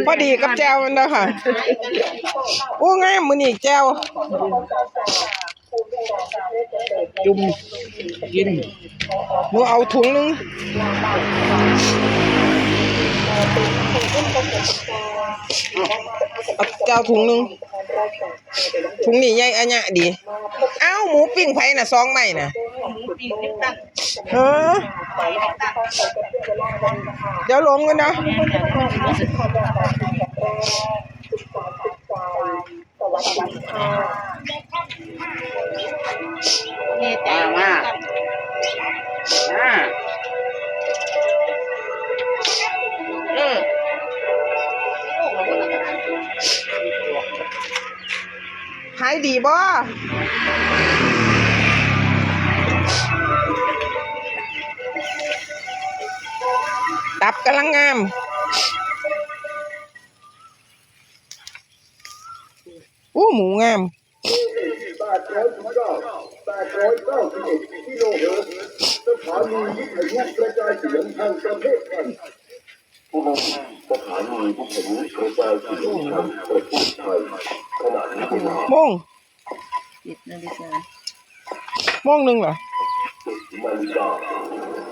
พอดีกับแจวมันเด้อค่ะโอ้งามมื้อนี้แจวจุ่มกินหนูเอาถุงนึงเอาแจวถุงนึงถุงนี้ใหญ่อันเนี้ยดีเอ้าหมูปิ้งไผน่ะ2ไม้น่ะเออเดี๋ยวลงกันนะมาหายดีบ่ตับกำลังงามอู้หมูงาม890 กิโลเฮิรตซ์สถานีวิทยุกระจายเสียงแห่งประเทศไทยสถานีวิทยุกระจายเสียงแห่งประเทศไทยขณะนี้เป็นเวลาโมงโมงหนึ่งเหรอ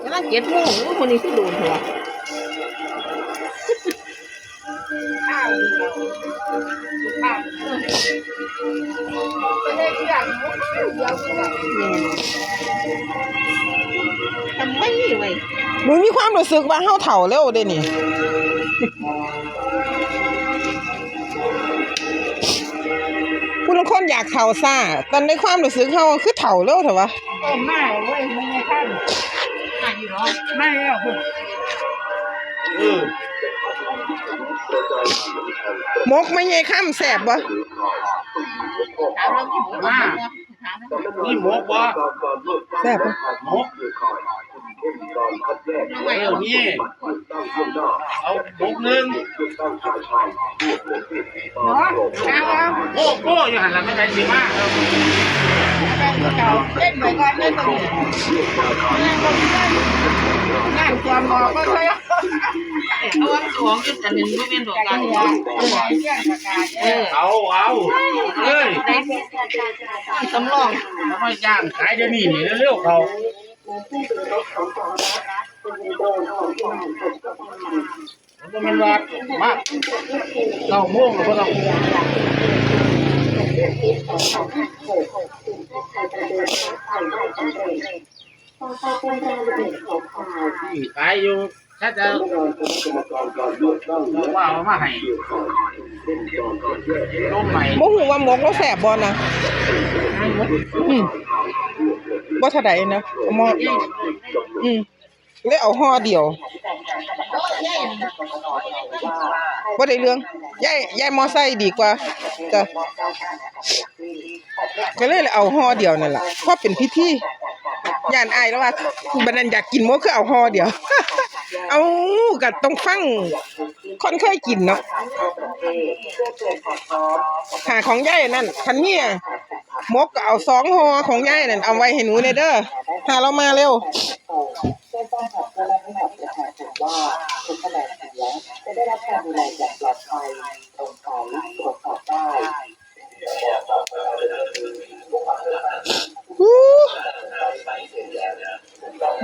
แล้ว7 โมงคนนี้ที่โดนหัวทำไมไว้หนูมีความรู้สึกว่าเฮาเฒ่าแล้วเด้นี่คุณคนอยากเฒ่าซ่าแต่ในความรู้สึกเฮาคือเฒ่าแล้วเถอะวะไม่เว้ยไม่ได้ท่านไม่อยู่หรอไม่แล้วคุณมกไม่ใช่ข้ามแสบบ่นี่หมกบ่แสบบ่หมกนี่เอาหมกนึงโอ้โหอยู่หันหลังไม่ได้ดีมากเล่นไปก่อนเล่นตรงนี้นั่งตัวมอก็เลยเอาวังสองจุด1ไม่เป็นดอกกันเอาเอ้ยสำรองแล้วค่อยจ้างขายเดี๋ยวนี้นี่เร็วๆเขามันว่ามาก9 โมงแล้วก็ต้องขายอยู่ถ้าจะว่ามาให้ต้มใหม่บ่ฮู้ว่าหมกแล้วแสบบ่นะบ่เท่าใดนะหมอเลยเอาห่อเดียวบ่ได้เรื่องยายมอไซค์ดีกว่าจ้ะก็เลยเอาห่อเดียวนั่นล่ะเพราะเป็นพิธีย่านอายแล้วว่าบัดนั้นอยากกินหมกคือเอาห่อเดียวเอาก็ต้องฟังคนเคยกินเนาะหาของยายนั่นคันนี้มกก็เอา2ห่อของยายนั่นเอาไว้ให้หนูเด้อหาเรามาเร็วว่าทุกคะแนนเสียงจะได้รับการดูแลอย่างปลอดภัยโปร่งใสตรวจสอบได้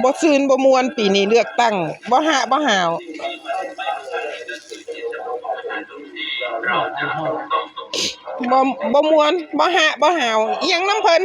บ่ซื่นบ่ม่วนปีนี้เลือกตั้งบ่หาวบ่ม่วนบ่หาวอีหยังนำเพิ่น